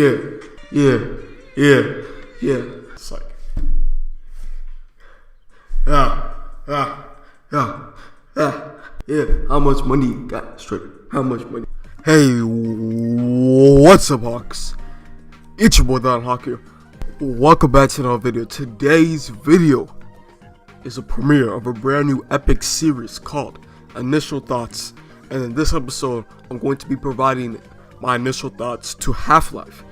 yeah, yeah, yeah, yeah. It's like, yeah. How much money you got? Straight. How much money? Hey, what's up, Hawks? It's your boy Don Hawk here. Welcome back to another video. Today's video is a premiere of a brand new epic series called Initial Thoughts. And in this episode, I'm going to be providing my initial thoughts to Half-Life.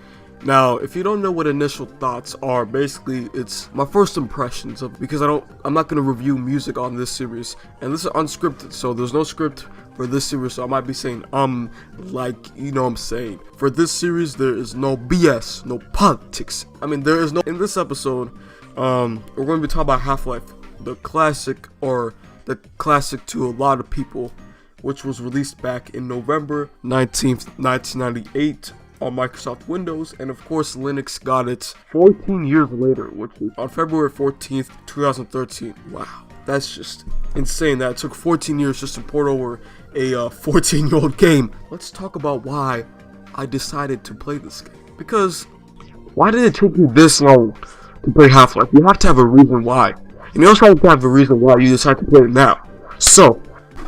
Now, if you don't know what initial thoughts are, basically it's my first impressions of, because I'm not going to review music on this series, and this is unscripted, so there's no script for this series, so I might be saying like, you know what I'm saying. For this series, there is no BS, no politics. I mean, there is no. In this episode, we're going to be talking about Half-Life, the classic to a lot of people, which was released back in November 19th, 1998 on Microsoft Windows, and of course Linux got it 14 years later, which is on February 14th, 2013. Wow, that's just insane that it took 14 years just to port over a 14-year-old game. Let's talk about why I decided to play this game. Because why did it take you this long to play Half-Life? You have to have a reason why. And you also have to have a reason why you decide to play it now. So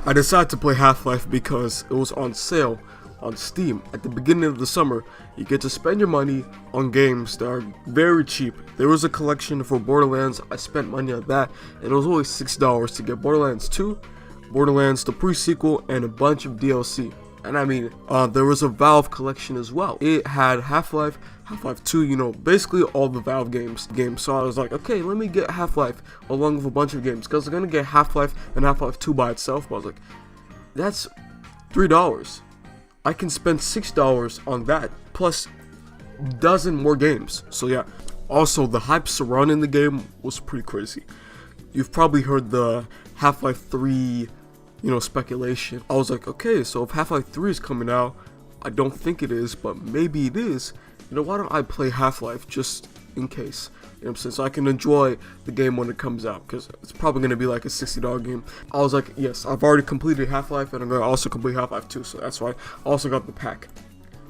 I decided to play Half-Life because it was on sale on Steam at the beginning of the summer. You get to spend your money on games that are very cheap. There was a collection for Borderlands. I spent money on that, and it was only $6 to get Borderlands 2, Borderlands the pre-sequel, and a bunch of DLC. And I mean, there was a Valve collection as well. It had Half-Life, Half-Life 2, you know, basically all the Valve games. So I was like, okay, let me get Half-Life along with a bunch of games, because I'm gonna get Half-Life and Half-Life 2 by itself. But I was like, that's $3. I can spend $6 on that, plus a dozen more games. So yeah, also the hype surrounding the game was pretty crazy. You've probably heard the Half-Life 3, speculation. I was like, okay, so if Half-Life 3 is coming out, I don't think it is, but maybe it is. Why don't I play Half-Life just in case? You know what I'm saying? So I can enjoy the game when it comes out, because it's probably going to be like a $60 game. I was like, yes, I've already completed Half-Life, and I'm going to also complete Half-Life 2, so that's why I also got the pack.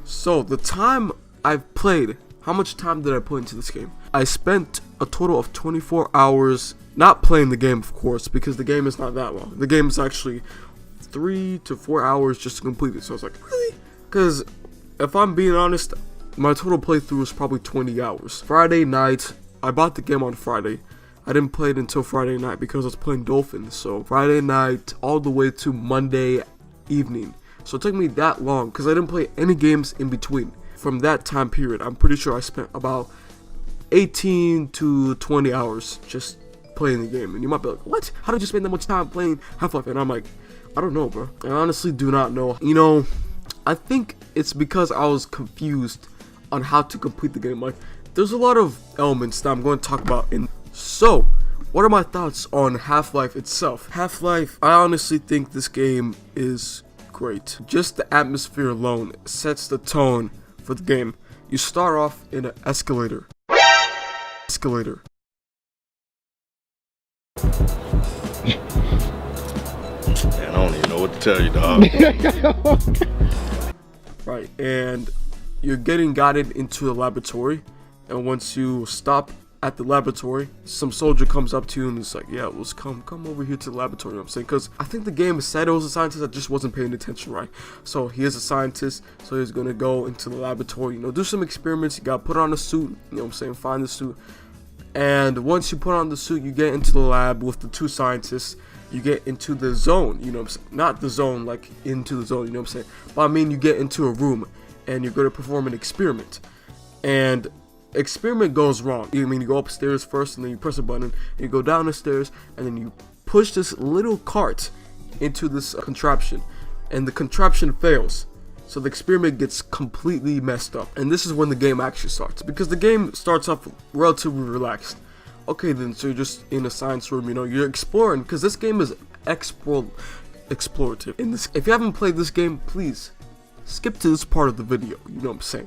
So the time I've played, how much time did I put into this game? I spent a total of 24 hours not playing the game, of course, because the game is not that long. The game is actually 3 to 4 hours just to complete it. So I was like, really? Because if I'm being honest, my total playthrough was probably 20 hours. Friday night, I bought the game on Friday. I didn't play it until Friday night because I was playing Dolphins. So Friday night all the way to Monday evening. So it took me that long because I didn't play any games in between. From that time period, I'm pretty sure I spent about 18 to 20 hours just playing the game. And you might be like, what? How did you spend that much time playing Half-Life? And I'm like, I don't know, bro. I honestly do not know. I think it's because I was confused on how to complete the game. Like, there's a lot of elements that I'm going to talk about in. So, what are my thoughts on Half-Life itself? Half-Life, I honestly think this game is great. Just the atmosphere alone sets the tone for the game. You start off in an escalator. Man, I don't even know what to tell you, dog. Right, and you're getting guided into the laboratory, and once you stop at the laboratory, some soldier comes up to you and is like, yeah, let's come over here to the laboratory. You know what I'm saying? Because I think the game said it was a scientist, I just wasn't paying attention, right? So he is a scientist, so he's gonna go into the laboratory, do some experiments. You gotta put on a suit, you know what I'm saying, find the suit. And once you put on the suit, you get into the lab with the two scientists. You get into the zone, you know what I'm saying? Not the zone, like into the zone, you know what I'm saying? But I mean, you get into a room and you're going to perform an experiment. And experiment goes wrong. You go upstairs first, and then you press a button, and you go down the stairs, and then you push this little cart into this contraption. And the contraption fails. So the experiment gets completely messed up. And this is when the game actually starts. Because the game starts off relatively relaxed. Okay, then, so you're just in a science room, you're exploring, because this game is explorative. If you haven't played this game, please skip to this part of the video, you know what I'm saying.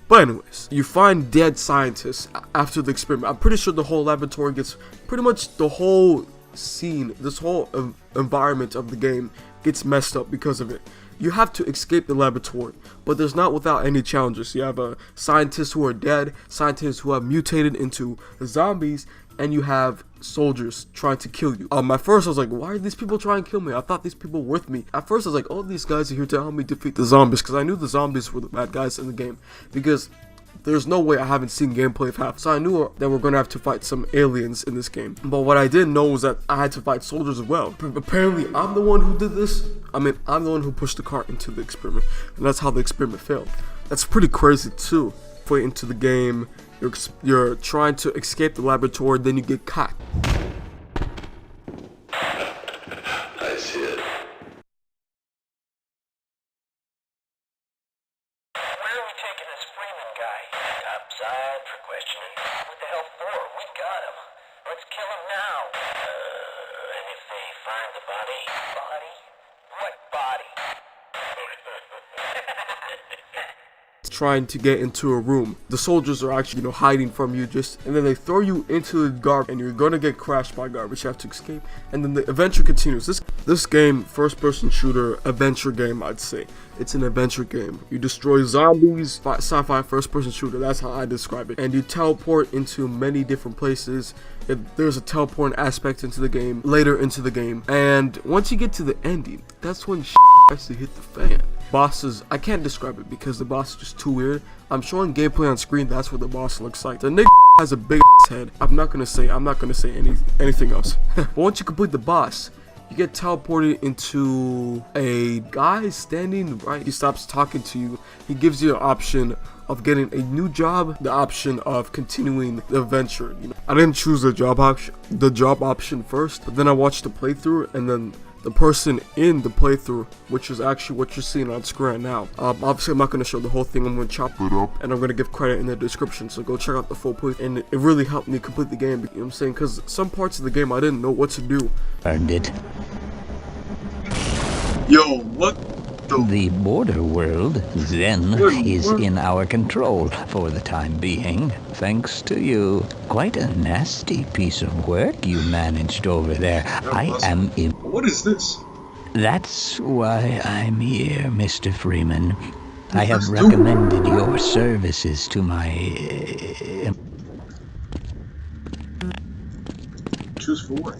But anyways, you find dead scientists after the experiment. I'm pretty sure the whole laboratory gets, pretty much the whole scene, this whole environment of the game gets messed up because of it. You have to escape the laboratory, but there's not without any challenges. You have scientists who are dead, scientists who have mutated into zombies, and you have soldiers trying to kill you. At first I was like, why are these people trying to kill me? I thought these people were with me. At first I was like, oh, these guys are here to help me defeat the zombies, because I knew the zombies were the bad guys in the game, because there's no way I haven't seen gameplay of half. So I knew that we're gonna have to fight some aliens in this game. But what I didn't know was that I had to fight soldiers as well. Apparently, I'm the one who did this. I'm the one who pushed the cart into the experiment. And that's how the experiment failed. That's pretty crazy too. Put into the game, you're trying to escape the laboratory, then you get caught. I see it. Topside for questioning. What the hell for? We got him. Let's kill him now. And if they find the body? Body? What body? Trying to get into a room. The soldiers are actually, hiding from you, and then they throw you into the garbage, and you're gonna get crashed by garbage. You have to escape, and then the adventure continues. This game, first-person shooter adventure game, I'd say. It's an adventure game. You destroy zombies, sci-fi first-person shooter. That's how I describe it. And you teleport into many different places. There's a teleporting aspect into the game, later into the game, and once you get to the ending, that's when actually hit the fan. Bosses, I can't describe it because the boss is just too weird. I'm showing gameplay on screen. That's what the boss looks like. The nigga has a big head. I'm not gonna say anything else. But once you complete the boss, you get teleported into a guy standing right. He stops talking to you. He gives you an option of getting a new job, the option of continuing the adventure. I didn't choose the job option first, but then I watched the playthrough, and then the person in the playthrough, which is actually what you're seeing on screen right now. Obviously, I'm not going to show the whole thing. I'm going to chop it up, and I'm going to give credit in the description. So go check out the full playthrough. And it really helped me complete the game. You know what I'm saying? Because some parts of the game I didn't know what to do. Earned it. Yo, what? The border world, then, is in our control for the time being, thanks to you. Quite a nasty piece of work you managed over there. What is this? That's why I'm here, Mr. Freeman. I have recommended your services to my... Choose for what?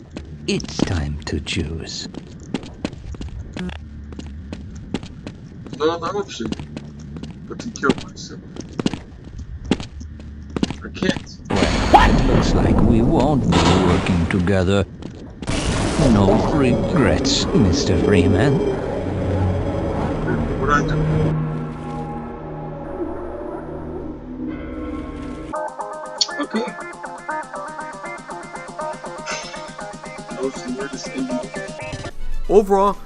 It's time to choose. No other option but to kill myself. I can't. Well, it looks like we won't be working together. No regrets, Mr. Freeman. What I do? Okay. That was the weirdest thing. Overall,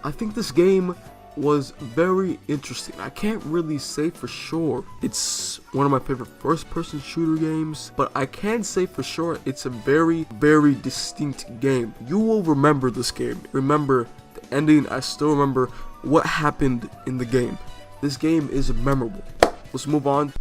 I think this game was very interesting. I can't really say for sure it's one of my favorite first-person shooter games, but I can say for sure it's a very, very distinct game. You will remember this game. Remember the ending. I still remember what happened in the game. This game is memorable. Let's move on.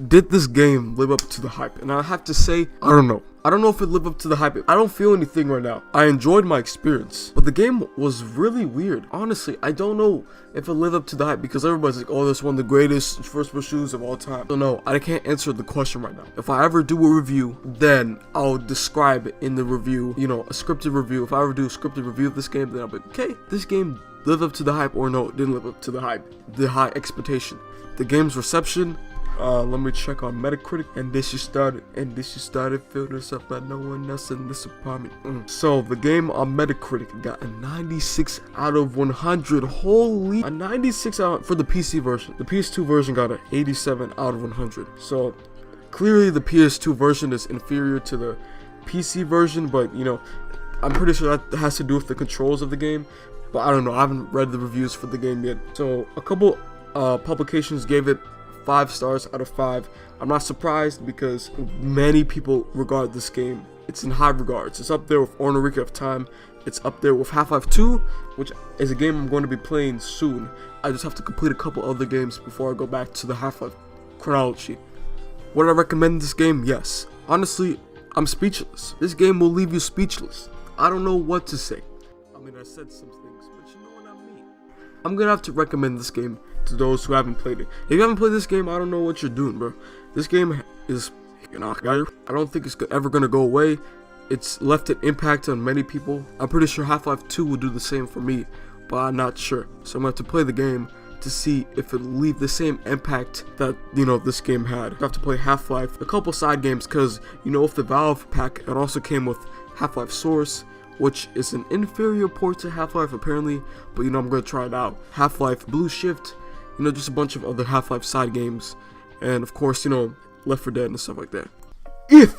Did this game live up to the hype? And I have to say, I don't know. I don't know if it lived up to the hype. I don't feel anything right now. I enjoyed my experience, but the game was really weird. Honestly, I don't know if it lived up to the hype because everybody's like, oh, this one of the greatest first-person shooters of all time. So no, I can't answer the question right now. If I ever do a review, then I'll describe in the review, a scripted review. If I ever do a scripted review of this game, then I'll be like, okay, this game lived up to the hype, or no, it didn't live up to the hype, the high expectation. The game's reception, let me check on Metacritic, and this just started filters up by no one else in this apartment. So the game on Metacritic got a 96 out of 100. Holy, a 96 out for the PC version. The PS2 version got an 87 out of 100. So clearly the PS2 version is inferior to the PC version, but I'm pretty sure that has to do with the controls of the game. But I don't know, I haven't read the reviews for the game yet. So a couple publications gave it 5 stars out of 5. I'm not surprised because many people regard this game. It's in high regards. It's up there with Ornorica of Time. It's up there with Half-Life 2, which is a game I'm going to be playing soon. I just have to complete a couple other games before I go back to the Half-Life chronology. Would I recommend this game? Yes. Honestly, I'm speechless. This game will leave you speechless. I don't know what to say. I mean, I said some things, but you know what I mean. I'm gonna have to recommend this game to those who haven't played it. If you haven't played this game, I don't know what you're doing, bro. This game is, I don't think it's ever gonna go away. It's left an impact on many people. I'm pretty sure Half-Life 2 will do the same for me, but I'm not sure. So I'm gonna have to play the game to see if it'll leave the same impact that, you know, this game had. I have to play Half-Life, a couple side games, because, you know, with the Valve pack, it also came with Half-Life Source, which is an inferior port to Half-Life apparently, but, you know, I'm gonna try it out. Half-Life Blue Shift, you know, just a bunch of other Half-Life side games, and of course, you know, Left 4 Dead and stuff like that. If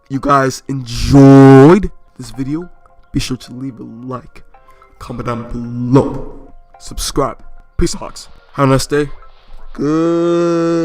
you guys enjoyed this video, be sure to leave a like, comment down below, subscribe. Peace, Hawks. Have a nice day. Good.